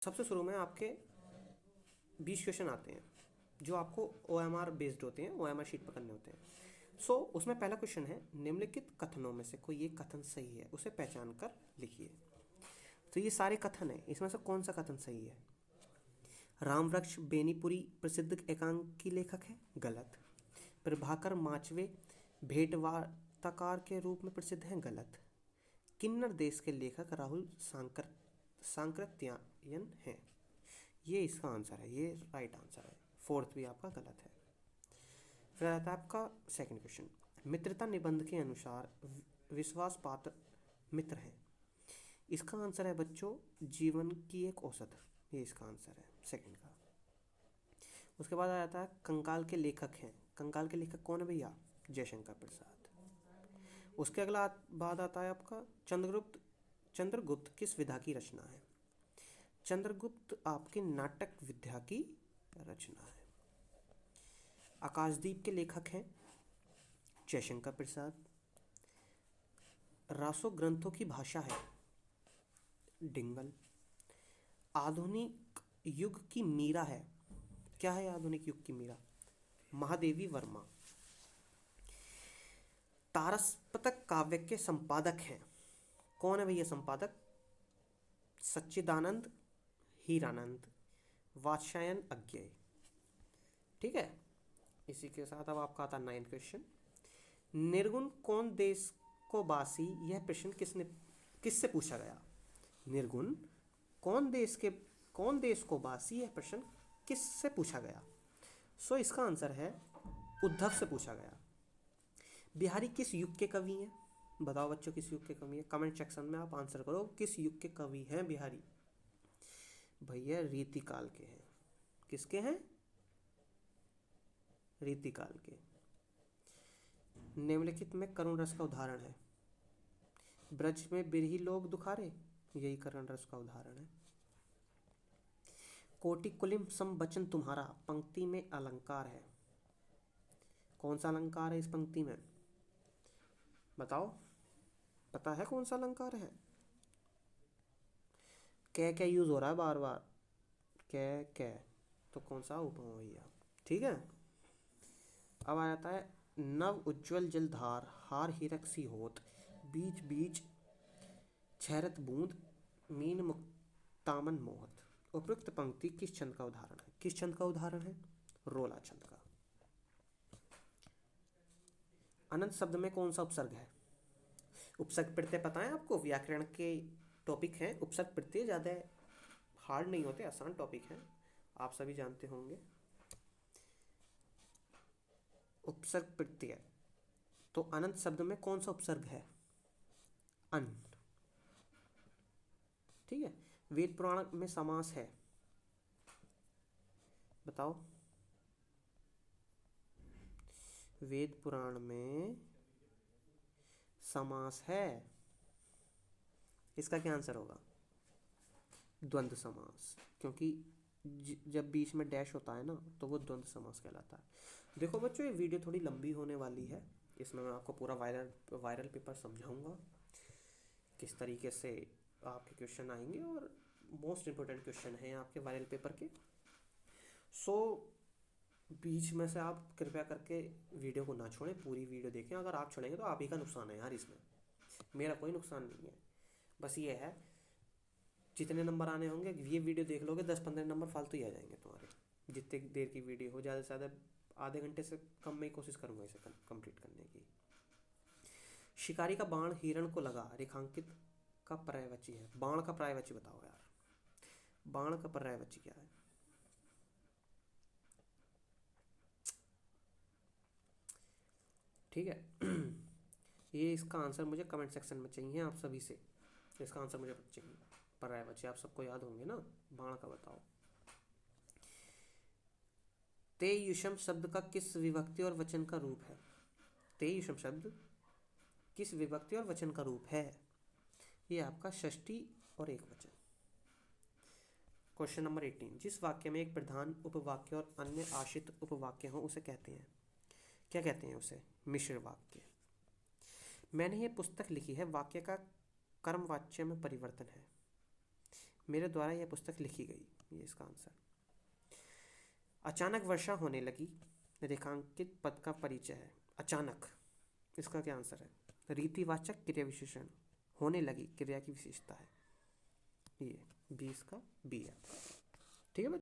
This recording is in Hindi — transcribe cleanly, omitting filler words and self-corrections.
सबसे शुरू में आपके 20 क्वेश्चन आते हैं जो आपको OMR बेस्ड होते हैं, OMR शीट पर करने होते हैं। सो उसमें पहला क्वेश्चन है, निम्नलिखित कथनों में से कोई एक कथन सही है, उसे पहचान कर लिखिए। तो ये सारे कथन हैं, इसमें से कौन सा कथन सही है? रामवृक्ष बेनीपुरी प्रसिद्ध एकांकी लेखक है, गलत। प्रभाकर माचवे भेंट वार्ताकार के रूप में प्रसिद्ध हैं, गलत। किन्नर देश के लेखक राहुल सांकृत्यायन हैं, ये इसका आंसर है, ये राइट आंसर है। फोर्थ भी आपका गलत है। फिर आता है आपका सेकंड क्वेश्चन, मित्रता निबंध के अनुसार विश्वास पात्र मित्र हैं, इसका आंसर है बच्चों जीवन की एक औसत, ये इसका आंसर है सेकंड का। उसके बाद आ जाता है कंकाल के लेखक हैं, कंकाल के लेखक कौन है भैया? जयशंकर प्रसाद। उसके अगला बाद आता है आपका चंद्रगुप्त किस विधा की रचना है? चंद्रगुप्त आपके नाटक विद्या की रचना है। आकाशदीप के लेखक हैं जयशंकर प्रसाद। रासो ग्रंथों की भाषा है डिंगल। आधुनिक युग की मीरा है, क्या है आधुनिक युग की मीरा? महादेवी वर्मा। तारसपतक काव्य के संपादक हैं, कौन है भैया संपादक? सच्चिदानंद हीरानंद वात्स्यायन अज्ञेय। ठीक है, इसी के साथ अब आपका आता 9th क्वेश्चन, निर्गुण कौन देश को बासी, यह प्रश्न किससे पूछा गया? निर्गुण कौन देश को बासी, यह प्रश्न किससे पूछा गया? सो इसका आंसर है उद्धव से पूछा गया। बिहारी किस युग के कवि हैं? बताओ बच्चों किस युग के कवि हैं, कमेंट सेक्शन में आप आंसर करो, किस युग के कवि हैं बिहारी? भैया रीतिकाल के हैं। किसके हैं? रीतिकाल के। निम्नलिखित में करुण रस का उदाहरण है, ब्रज में बिरही लोग दुखारे, यही करुण रस का उदाहरण है। कोटि कुलिम सम बचन तुम्हारा, पंक्ति में अलंकार है, कौन सा अलंकार है इस पंक्ति में? बताओ, पता है कौन सा अलंकार है? क्या यूज हो रहा है बार बार, क्या तो कौन सा उपमा भैया? ठीक है, अब आ जाता है नव उज्ज्वल जलधार हार हीरक सी होत, बीच बीच छहरत बूंद मीन मुक्तामन मोहत। उपयुक्त पंक्ति किस छंद का उदाहरण है? किस छंद का उदाहरण है? रोला छंद का। अनंत शब्द में कौन सा उपसर्ग है? उपसर्ग प्रत्यय पता है आपको, व्याकरण के टॉपिक हैं, उपसर्ग प्रत्यय ज़्यादा हार्ड नहीं होते, आसान टॉपिक हैं, आप सभी जानते होंगे। उपसर्ग प्रत्यय, तो अनंत शब्द में कौन सा उपसर्ग है? अन। ठीक है, वेद पुराण में समास है, बताओ। वेद पुराण में समास है, इसका क्या आंसर होगा? द्वंद्व समास, क्योंकि जब बीच में डैश होता है ना तो वो द्वंद्व समास कहलाता है। देखो बच्चों, ये वीडियो थोड़ी लंबी होने वाली है, इसमें मैं आपको पूरा वायरल पेपर समझाऊंगा, किस तरीके से आपके क्वेश्चन आएंगे, और मोस्ट इम्पोर्टेंट क्वेश्चन हैं आपके वायरल पेपर के। सो बीच में से आप कृपया करके वीडियो को ना छोड़ें, पूरी वीडियो देखें, अगर आप छोड़ेंगे तो आप ही का नुकसान है यार, इसमें मेरा कोई नुकसान नहीं है। बस ये है, जितने नंबर आने होंगे ये वीडियो देख लोगे 10-15 नंबर फालतू ही आ जाएंगे तुम्हारे, जितने देर की वीडियो हो, ज़्यादा से ज़्यादा आधे घंटे से कम में ही कोशिश करूँगा इसे कंप्लीट करने की। शिकारी का बाण हिरण को लगा, रेखांकित का पर्यायवाची है, बाण का पर्यायवाची बताओ यार, बाण का पर्यायवाची क्या है? ठीक है ये इसका आंसर मुझे कमेंट सेक्शन में चाहिए आप सभी से, इसका आंसर मुझे चाहिए। पर्यायवाची आप सबको याद होंगे ना, बाण का बताओ। तेयुषम शब्द का किस विभक्ति और वचन का रूप है? तेयुषम शब्द किस विभक्ति और वचन का रूप है? ये आपका षष्ठी और एक वचन। क्वेश्चन नंबर 18, जिस वाक्य में एक प्रधान उपवाक्य और अन्य आश्रित उपवाक्य हो उसे कहते हैं, क्या कहते हैं उसे? मिश्र वाक्य। मैंने ये पुस्तक लिखी है, वाक्य का कर्मवाच्य में परिवर्तन है। मेरे द्वारा यह पुस्तक लिखी गई, ये इसका आंसर। अचानक वर्षा होने लगी, रेखांकित पद का परिचय है। अचानक, इसका क्या आंसर है? रीतिवाचक क्रिया विशेषण, होने लगी क्रिया की विशेषता है। ये 20 का बी है।